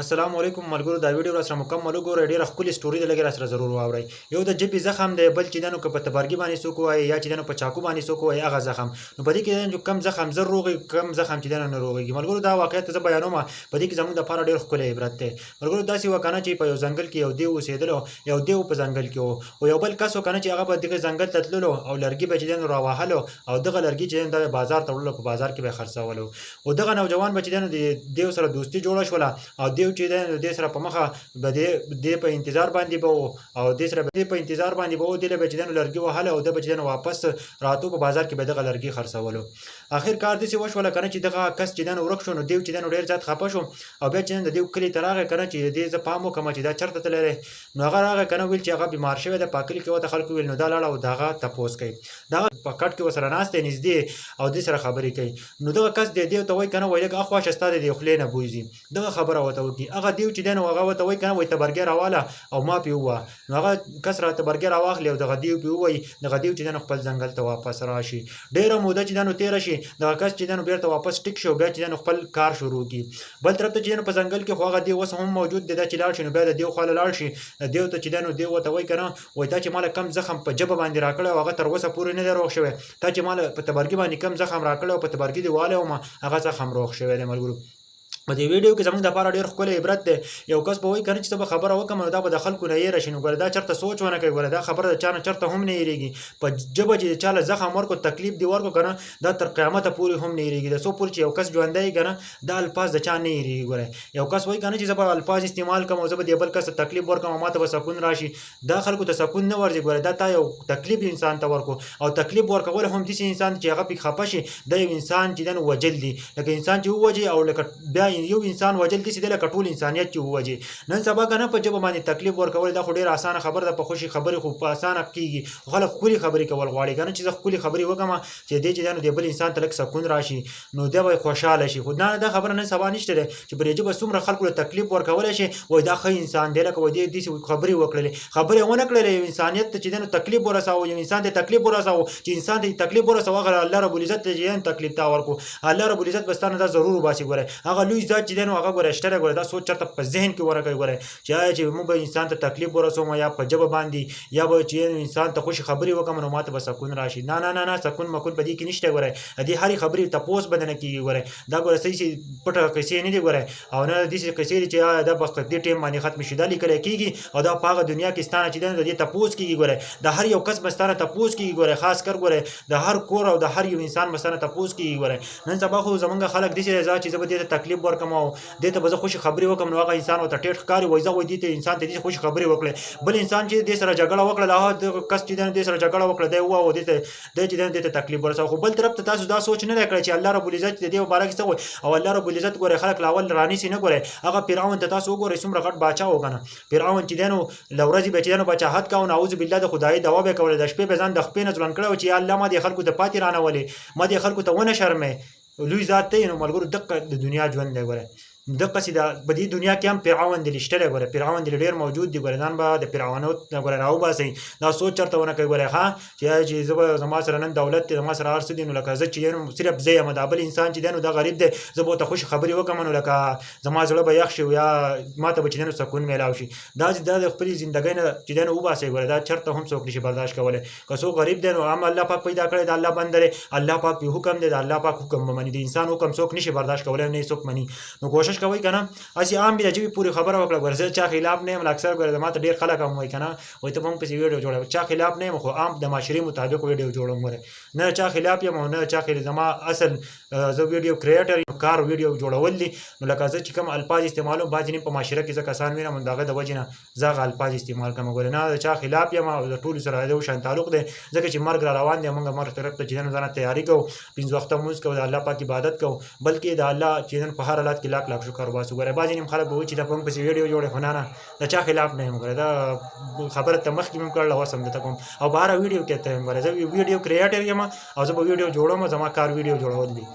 السلام علیکم ملګرو دا ویډیو را سره مکمل وګورئ ډیره ښکلې سټوري ده لږ را سره ضرور واورئ یو د ژبې زخم دی بل چې دی نو که په تبرګي باندې څوک ووایي یا چې دی نو په چاقو باندې څوک ووایي هغه زخم نو په دې کې دی کم زخم زر روغي کم زخم چې دی نو نه روغېږي ملګرو دا واقعیت زه بیانوم په دې کې زموږ دپاره ډېر ښکلی عبرت دی ملګرو داسې وه که نه چې په یو ځنګل کې یو دیو اوسېدلو یو دیو په ځنګل کې و یو بل کس و که نه چې هغه به دغه ځنګل ته تللو او لرګي به چې دی نو راوهلو او دغه لرګي چې دی نو دا بازار ته وړلو په بازار کې به یې خرڅولو و دغه نوجوان به چې دی نو د دیو سره دوستي جوړه شوله او دیو چې دی نو دې سره په مخه به دې په انتظار باندې به او دې سره به په انتظار باندې به دې له به چې دی نو لرګي وهله او ده به چې دی نو واپس راتو په بازار کې به دغه لرګي خرڅولو اخر کار داسې وشوله که نه چې دغه کس چې دی نو ورک شو نو دیو چې دی نو ډېر زیات خفه شو او بیا چې دی نو د دیو کلي ته راغی که نه چې دې زه پام وکړم چې دا چېرته تللی دی نو هغه راغی که نه ویل چې هغه بیمار شوی دی په کلي کې ورته خلکو ویل نو دا لاړه او د هغه تپوس کوي د هغه په کټ کې ورسره ناست دی نږدې او دې سره خبرې کوي نو دغه کس دی دیو ته وایي که نه وایي لږ اخوا شه ستا د دې خولې نه بوی ځي دغه خبره ورته وکړي هغه دیو چې دی نو هغه ورته وایي که نه وایي تبرګی راواله او ما پې ووهه نو هغه کس را تبرګی راواخلي او دغه دیو پې ووایي دغه دیو چې دی نو خپل ځنګل ته واپس راشي ډېره موده چې دی نو تېره شي دغه کس چې دی نو بېرته واپس ټیک شي او بیا چې دی نو خپل کار شروع کړي بل طرف ته چې دی نو په ځنګل کې خو هغه دیو اوس هم موجود دی دا چې لاړ شي نو بیا د دیو خواله لاړ شي دیو ته چې دی نو دیو ورته وایي که نه وایي تا چې ماله کم زخم په ژبه باندې راکړی او هغه تر اوسه پورې نه دی روغ شوی تا چې ماله په تبرګي باندې کم زخم راکړی او په تبرګي دې والی ومه هغه زخم روغ شوی دی ملګرو په دې ویډیو کې زموږ دپاره ډېر ښکلی عبرت دی یو کس به وایي که نه چې ته به خبره وکړم نو دا به د خلکو نه یېره شي نو ګوره دا چېرته سوچ ونه کوي ګوره دا خبره د چا نه چېرته هم نه یېرېږي په ژبه چې چا له زخم ورکړو تکلیف دې ورکړو که نه دا تر قیامته پورې هم نه یېرېږي د څو پورې چې یو کس ژوندی که نه دا الفاظ د چا نه یېرېږي ګوره یو کس وایي که نه چې زه به الفاظ استعمال کړم او زه به دې بل کس ته تکلیف ورکړم او ما ته به سکون راشي دا خلکو ته سکون نه ورځي ګوره دا تا یو تکلیف انسان ته ورکړو او تکلیف ورکول هم داسې انسان چې هغه پې خفه شي دا یو انسان چې دی نو وجل دي لکه انسان چې ووجي او لکه بیا یو انسان وجل داسې دی لکه ټول انسانیت چې ووجي نن سبا که نه په ژبه باندې تکلیف ورکول دا خو ډېره اسانه خبره ده په خوشي خبرې خو په اسانه کېږي خلک ښکلې خبرې کول غواړي که نه چې زه ښکلې خبرې وکړم چې دې چې دی نو د بل انسان ته لږ سکون راشي نو دی به خوشحاله شي خو دا خبره نن سبا نشته دی چې پر ژبه څومره خلکو له تکلیف ورکولی شي وایي دا ښه انسان دی لکه وایي دې داسې خبرې وکړلې خبرې ونه کړلې یو انسانیت ته چې دی نو تکلیف ورساوه یو انسان ته تکلیف ورساوه چې انسان ته تکلیف ورساوه هغه الله رب العزت ته چې تکلیف تا ورکړو الله رب العزت به ستا نه دا ضرور وباسي ګوره هغه لوی ذات چې دی نو هغه ګوره شته دی ګوره دا سوچ چېرته په ذهن کې ورکوي ګوره چې آیا چې موږ به انسان ته تکلیف ورسوم یا په ژبه باندې یا به چې انسان ته خوشي خبرې وکړم نو ماته به سکون راشي نه نه نه نه سکون مکون په دې کې نشته ګوره د دې هرې خبرې تپوس به نه کېږي ګوره دا ګوره صحیح پټه قصې نه دي ګوره او نه داسې قصې دي چې دا به دې ټایم باندې ختم شي دا لیکلی کېږي او دا په هغه دنیا کې ستا نه چې دی نو د دې تپوس کېږي ګوره د هر یو کس به ستا نه تپوس کېږي ګوره خاص کر ګوره د هر کور او د هر یو انسان به ستا نه تپوس کېږي ګوره نن سبا خو زمونږ خلک داسې دی چې زه به دې ته تکلیف ورکړم او دې ته به زه خوشي خبرې وکړم نو هغه انسان ورته ټیټ ښکاري وایي زه وایي دې ته انسان ته داسې خوشي خبرې وکړې بل انسان چې دې سره جګړه وکړله هغه کس چې دی نو دې سره جګړه وکړه دی ووایه دې ته دی چې دی نو دې ته تکلیف ورسوه خو بل طرف ته تاسو دا سوچ نه دی کړی چې الله رب العزت د دې باره کې څه وایي او الله رب العزت ګورئ خلک له اول رانیسي نه ګورئ هغه فرعون ته تاسو وګورئ څومره غټ باچا و که نه فرعون چې دی نو له ورځې به چې دی نو بچاحت کوه نعوذ بالله د خدایي دعا به یې کوله د شپې به ځان د خپې نه ځوړند کړی و چې یا الله ما دې خلکو ته پاتې رانولې ما دې خلکو ته ونه شرمې لوی ذات دی نو ملګرو دقه د دنیا ژوند دی ګوره دقسې په دې دنیا کې هم فرعون دی شته دی ګوره فرعون دی ډېر موجود دی ګوره ځان به د فرعونوت نه ګوره راوباسئ دا سوچ چېرته ونه کوئ ګوره ښه چې زه به زما سره نن دولت دی زما سره هر څه دي نو لکه زه چې یم صرف زه یم دا بل انسان چې دی نو دا غریب دی زه به ورته خوشي خبرې وکړم نو لکه زما زړه به یخ شي یا ما ته به چې دی نو سکون میلاو شي دا د خپلې زندګۍ نه چې دی نو وباسئ ګوره دا چېرته هم څوک نشي برداشت کولی که څوک غریب دی نو هم الله پاک پیدا کړی د الله بنده دی الله پاک پې حکم دی د الله پاک حکم به مني د انسان حکم څوک نشي برداشت کولی نه یې څوک مني نو کوشش کوئ که نه اسی عام بیا جوی پوری خبره وکړه ګوره زه چا خلاف نه یم اکثر ګوره ما ته ډېر خلک هم وایي که نه وایي ته به هم پسې ویډیو جوړوې چا خلاف نه یم خو عام د معاشرې مطابق ویډیو جوړوم ګوره نه چا خلاف یم او نه چا خلاف زما اصل زه ویډیو کریټر یم کار ویډیو جوړول دي نو لکه زه چې کوم الفاظ استعمالوم بعضې نیم په معاشره کې زه کسان وینم د هغه د وجې نه زه هغه الفاظ استعمال کوم ګوره نه د چا خلاف یم او د ټولو سره یو شان تعلق دی ځکه چې مرګ را روان دی موږ مرګ طرف ته چې نن ځانه تیاري کوو پنځه وخته لمونځ کوو د الله پاک عبادت کوو بلکې د الله چې نن په هر حالت کې لاک لاک شکر وباسو ګوره بعضې نیم خلک به وایي چې دا په موږ پسې ویډیو جوړې خو نه نه د چا خلاف نه یم ګوره دا خبره ته مخکې مې کړله اوس هم درته کوم او په هره ویډیو کې ته یم ګوره زه ویډیو کریټر یم او زه به ویډیو جوړوم زما کار ویډیو جوړول دي